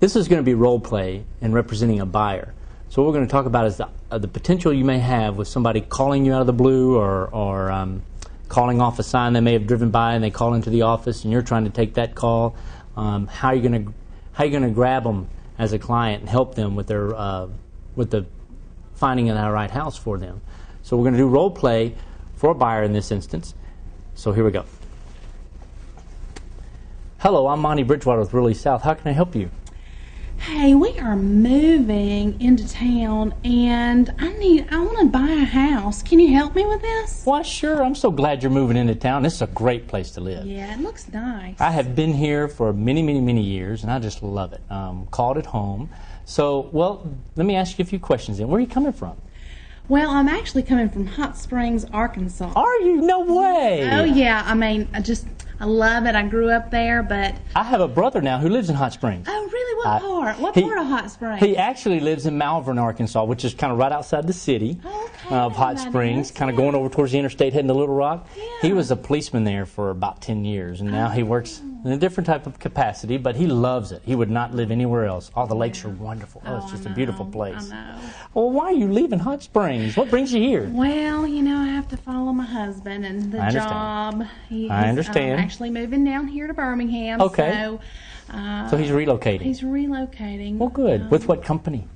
This is going to be role play and representing a buyer. So what we're going to talk about is the potential you may have with somebody calling you out of the blue or calling off a sign they may have driven by and they call into the office and you're trying to take that call. How are you going to grab them as a client and help them with the finding of the right house for them? So we're going to do role play for a buyer in this instance. So here we go. Hello, I'm Monty Bridgewater with Realty South. How can I help you? Hey, we are moving into town and I want to buy a house. Can you help me with this? Why, sure. I'm so glad you're moving into town. This is a great place to live. Yeah, it looks nice. I have been here for many, many, many years, and I just love it. Called it home. So, well, let me ask you a few questions then. Where are you coming from? Well, I'm actually coming from Hot Springs, Arkansas. Are you? No way. Oh, yeah. I mean, I love it. I grew up there, but... I have a brother now who lives in Hot Springs. Oh, really? What part? What part of Hot Springs? He actually lives in Malvern, Arkansas, which is kind of right outside the city of Hot Springs, kind of going over towards the interstate heading to Little Rock. Yeah. He was a policeman there for about 10 years, and now he works in a different type of capacity, but he loves it. He would not live anywhere else. All the lakes are wonderful. Oh, it's just a beautiful place. I know. Well, why are you leaving Hot Springs? What brings you here? Well, I have to follow my husband and the job. I understand. Actually moving down here to Birmingham. Okay. So he's relocating. He's relocating. Well, good. With what company?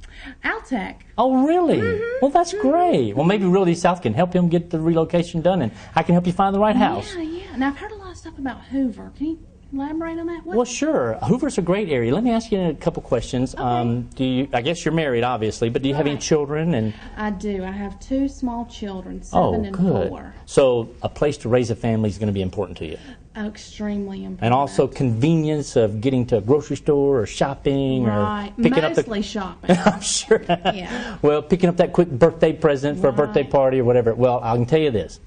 Altec. Oh, really? Well, that's great. Well, maybe Realty South can help him get the relocation done, and I can help you find the right house. Yeah. Now, I've heard a lot of stuff about Hoover. Can you elaborate on that? Well, sure. Hoover's a great area. Let me ask you a couple questions. Okay. I guess you're married, obviously, but do you have any children? And I do. I have 2 small children, 7 and 4. So a place to raise a family is going to be important to you. Oh, extremely important. And also convenience of getting to a grocery store or shopping or picking Mostly shopping. I'm sure. Yeah. Well, picking up that quick birthday present for a birthday party or whatever. Well, I can tell you this.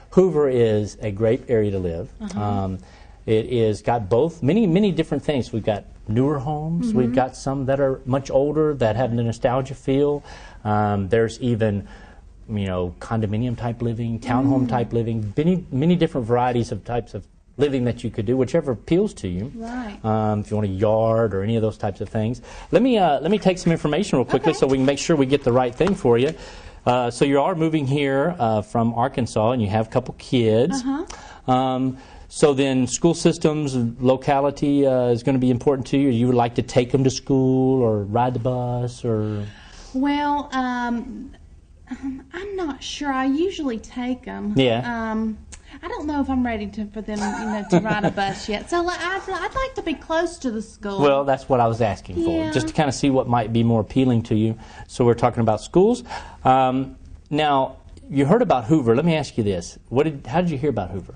Hoover is a great area to live. It is got both many different things. We've got newer homes. We've got some that are much older that have the nostalgia feel. There's even condominium type living, townhome type living, many different varieties of types of living that you could do, whichever appeals to you. Right. If you want a yard or any of those types of things. Let me take some information real quickly so we can make sure we get the right thing for you. So you are moving here from Arkansas, and you have a couple kids. So then school systems, locality is going to be important to you. You would like to take them to school or ride the bus or... Well, I'm not sure. I usually take them. Yeah. I don't know if I'm ready for them to ride a bus yet. So I'd like to be close to the school. Well, that's what I was asking for, just to kind of see what might be more appealing to you. So we're talking about schools. Now, you heard about Hoover. Let me ask you this. How did you hear about Hoover?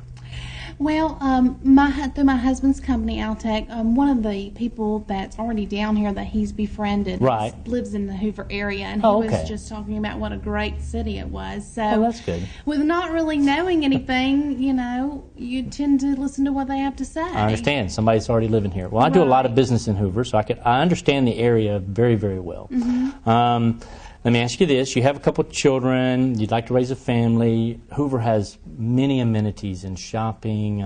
Well, through my husband's company, Altec, one of the people that's already down here that he's befriended lives in the Hoover area, and he was just talking about what a great city it was. So, that's good. With not really knowing anything, you tend to listen to what they have to say. I understand. Somebody's already living here. Well, I do a lot of business in Hoover, so I understand the area very, very well. Let me ask you this. You have a couple of children. You'd like to raise a family. Hoover has many amenities in shopping,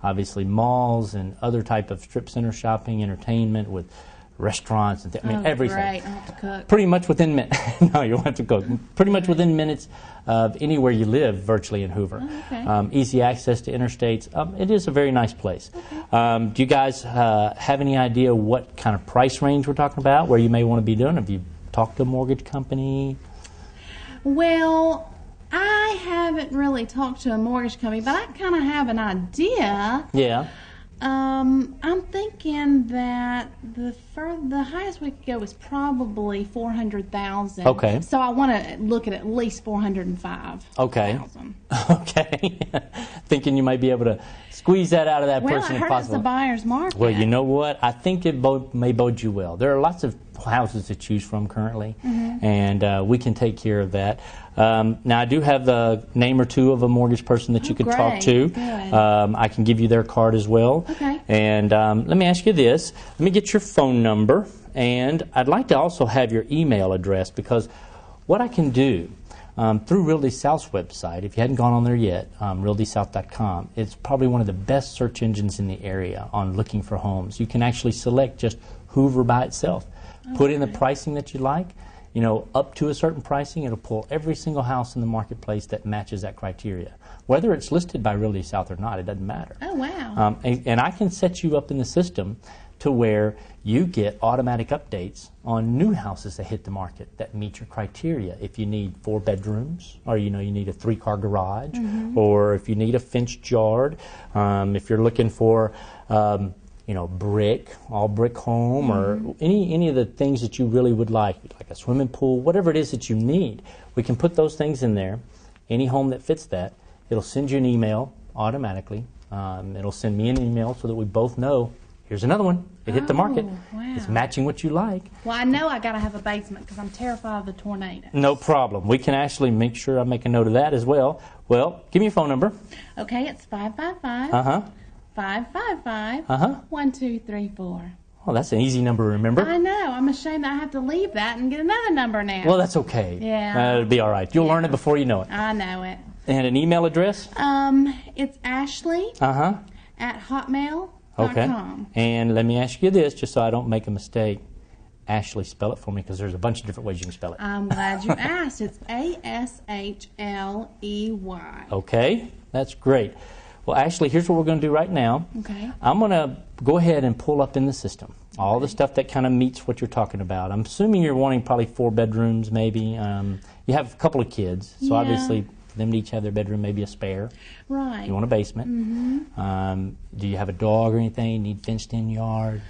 obviously malls and other type of strip center shopping, entertainment with restaurants and everything. Great. I'll have to cook. Pretty much within minutes. No, you won't have to cook. Pretty much within minutes of anywhere you live virtually in Hoover. Easy access to interstates. It is a very nice place. Do you guys have any idea what kind of price range we're talking about, where you may want to be doing? Have you talk to a mortgage company? Well, I haven't really talked to a mortgage company, but I kind of have an idea. Yeah. I'm thinking that the highest we could go is probably $400,000. Okay. So I want to look at least $405,000. Okay. Okay. Thinking you might be able to squeeze that out of that person if possible. Well, I heard it's a buyer's market. Well, you know what? I think it may bode you well. There are lots of houses to choose from currently, and we can take care of that. Now, I do have the name or two of a mortgage person that you could talk to. I can give you their card as well. Okay. And let me ask you this. Let me get your phone number, and I'd like to also have your email address, because what I can do through Realty South's website, if you hadn't gone on there yet, realtysouth.com, it's probably one of the best search engines in the area on looking for homes. You can actually select just Hoover by itself. Put in the pricing that you like. You know, up to a certain pricing, it'll pull every single house in the marketplace that matches that criteria. Whether it's listed by Realty South or not, it doesn't matter. Oh, wow. And I can set you up in the system to where you get automatic updates on new houses that hit the market that meet your criteria. If you need 4 bedrooms, or you need a 3-car garage, or if you need a fenced yard, if you're looking for brick, all brick home, or any of the things that you really would like a swimming pool, whatever it is that you need, we can put those things in there. Any home that fits that, it'll send you an email automatically. It'll send me an email so that we both know, here's another one. It hit the market. Wow. It's matching what you like. Well, I know I got to have a basement because I'm terrified of the tornadoes. No problem. We can actually make sure I make a note of that as well. Well, give me your phone number. Okay, it's 555. 555 1234. Oh, that's an easy number to remember. I know. I'm ashamed that I have to leave that and get another number now. Well, that's okay. Yeah. It'll be all right. You'll learn it before you know it. I know it. And an email address? It's Ashley at hotmail.com. Okay. And let me ask you this, just so I don't make a mistake. Ashley, spell it for me, because there's a bunch of different ways you can spell it. I'm glad you asked. It's Ashley. Okay. That's great. Well, Ashley, here's what we're going to do right now. Okay. I'm going to go ahead and pull up in the system all the stuff that kind of meets what you're talking about. I'm assuming you're wanting probably 4 bedrooms, maybe. You have a couple of kids, so obviously for them to each have their bedroom, maybe a spare. Right. You want a basement. Do you have a dog or anything? Need fenced-in yard?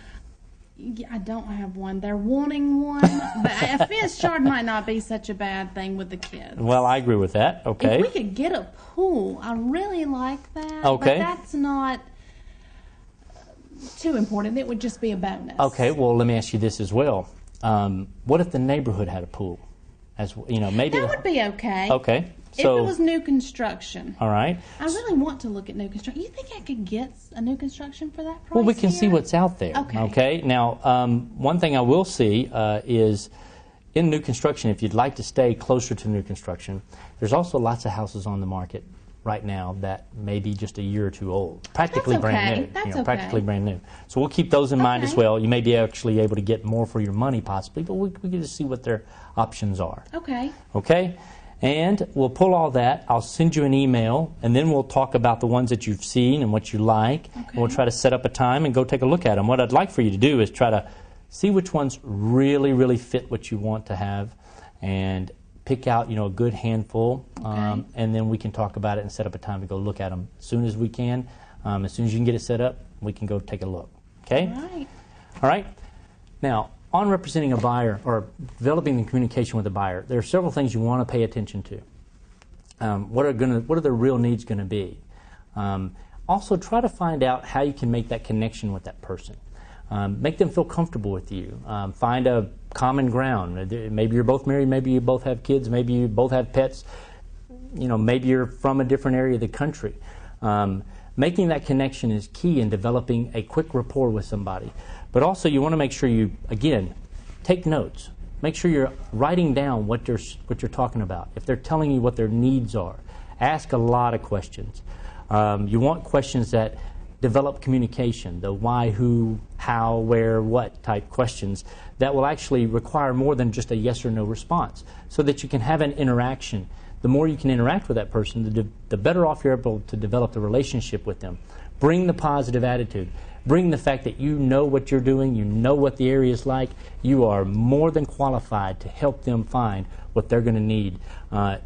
Yeah, I don't have one. They're wanting one, but a fenced yard might not be such a bad thing with the kids. Well, I agree with that. Okay. If we could get a pool, I really like that. Okay. But that's not too important. It would just be a bonus. Okay. Well, let me ask you this as well. What if the neighborhood had a pool? Maybe that would be okay. Okay. So, if it was new construction. All right. I really want to look at new construction. You think I could get a new construction for that price? Well, we can here? see what's out there. Okay. Now, one thing I will see is in new construction, if you'd like to stay closer to new construction, there's also lots of houses on the market right now that may be just a year or 2 old, practically brand new. That's okay. Practically brand new. So we'll keep those in mind as well. You may be actually able to get more for your money possibly, but we can just see what their options are. Okay. Okay. And we'll pull all that. I'll send you an email, and then we'll talk about the ones that you've seen and what you like. Okay. And we'll try to set up a time and go take a look at them. What I'd like for you to do is try to see which ones really, really fit what you want to have, and pick out, a good handful, and then we can talk about it and set up a time to go look at them as soon as we can. As soon as you can get it set up, we can go take a look. Okay? All right. All right. Now, on representing a buyer or developing the communication with a buyer, there are several things you want to pay attention to. What are their real needs going to be? Also, try to find out how you can make that connection with that person. Make them feel comfortable with you. Find a common ground. Maybe you're both married. Maybe you both have kids. Maybe you both have pets. Maybe you're from a different area of the country. Making that connection is key in developing a quick rapport with somebody. But also, you want to make sure you, again, take notes. Make sure you're writing down what you're talking about. If they're telling you what their needs are, ask a lot of questions. You want questions that develop communication, the why, who, how, where, what type questions that will actually require more than just a yes or no response, so that you can have an interaction. The more you can interact with that person, the better off you're able to develop the relationship with them. Bring the positive attitude. Bring the fact that you know what you're doing, you know what the area is like. You are more than qualified to help them find what they're going to need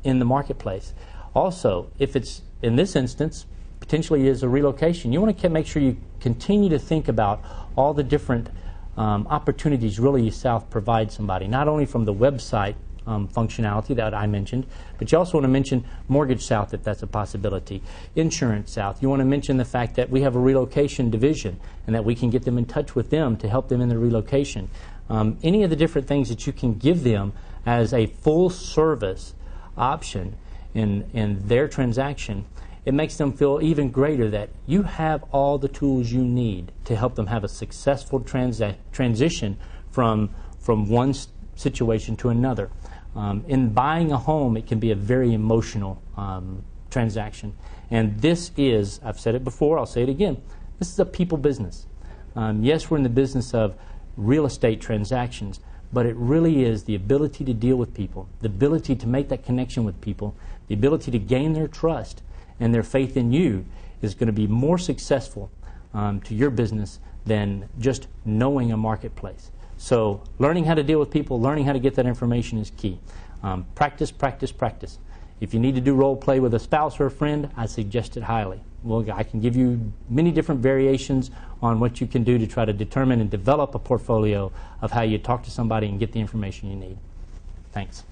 in the marketplace. Also, if it's, in this instance, potentially is a relocation, you want to make sure you continue to think about all the different opportunities Realty South provides somebody, not only from the website functionality that I mentioned, but you also want to mention Mortgage South if that's a possibility, Insurance South. You want to mention the fact that we have a relocation division and that we can get them in touch with them to help them in the relocation. Any of the different things that you can give them as a full service option in their transaction, it makes them feel even greater that you have all the tools you need to help them have a successful transition from one situation to another. In buying a home, it can be a very emotional transaction. And this is, I've said it before, I'll say it again, this is a people business. Yes, we're in the business of real estate transactions, but it really is the ability to deal with people, the ability to make that connection with people, the ability to gain their trust and their faith in you is going to be more successful to your business than just knowing a marketplace. So learning how to deal with people, learning how to get that information is key. Practice, practice, practice. If you need to do role play with a spouse or a friend, I suggest it highly. Well, I can give you many different variations on what you can do to try to determine and develop a portfolio of how you talk to somebody and get the information you need. Thanks.